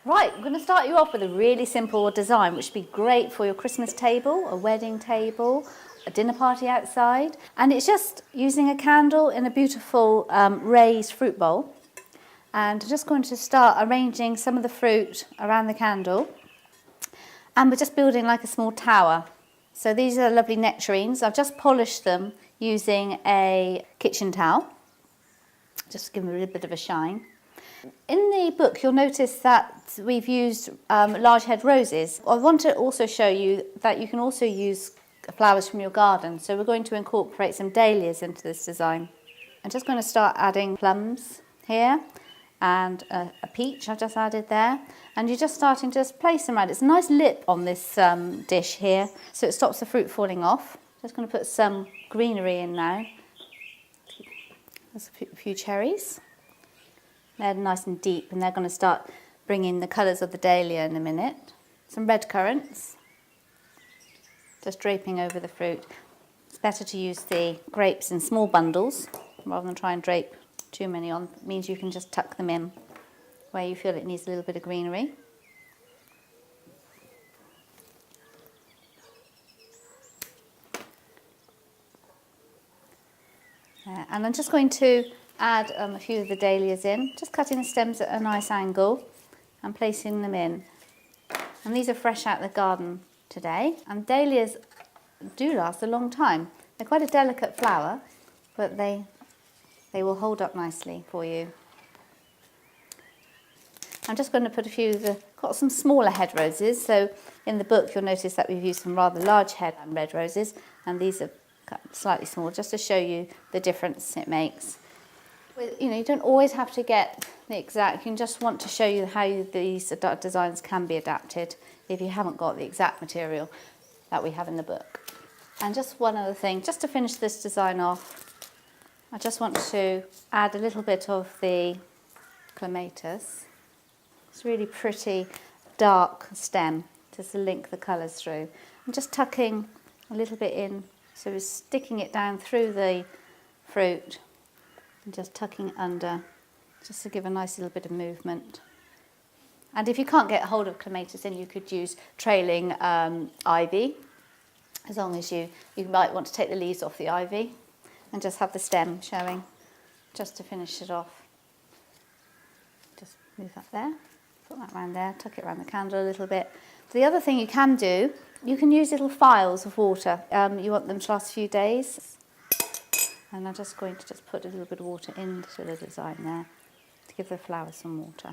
Right, I'm going to start you off with a really simple design which would be great for your Christmas table, a wedding table, a dinner party outside. And it's just using a candle in a beautiful raised fruit bowl. And I'm just going to start arranging some of the fruit around the candle. And we're just building like a small tower. So these are lovely nectarines. I've just polished them using a kitchen towel, just to give them a little bit of a shine. In the book, you'll notice that we've used large head roses. I want to also show you that you can also use flowers from your garden. So we're going to incorporate some dahlias into this design. I'm just going to start adding plums here and a peach I've just added there. And you're just starting to just place them around. It's a nice lip on this dish here, so it stops the fruit falling off. Just going to put some greenery in now. There's a few cherries. They're nice and deep, and they're going to start bringing the colours of the dahlia in a minute. Some red currants, just draping over the fruit. It's better to use the grapes in small bundles rather than try and drape too many on. It means you can just tuck them in where you feel it needs a little bit of greenery. And I'm just going to add a few of the dahlias in, just cutting the stems at a nice angle and placing them in. And these are fresh out of the garden today. And dahlias do last a long time. They're quite a delicate flower, but they will hold up nicely for you. I'm just going to put a few of the, got some smaller head roses. So in the book you'll notice that we've used some rather large head and red roses, and these are cut slightly small, just to show you the difference it makes. You know, you don't always have to get the exact, you can just want to show you how these designs can be adapted if you haven't got the exact material that we have in the book. And just one other thing, just to finish this design off, I just want to add a little bit of the clematis. It's a really pretty dark stem, just to link the colours through. I'm just tucking a little bit in, so we're sticking it down through the fruit and just tucking it under, just to give a nice little bit of movement. And if you can't get hold of clematis, then you could use trailing ivy, as long as you might want to take the leaves off the ivy and just have the stem showing, just to finish it off. Just move that there, put that around there, tuck it around the candle a little bit. The other thing you can do, you can use little phials of water. You want them to last a few days. And I'm just going to just put a little bit of water into the design there to give the flowers some water.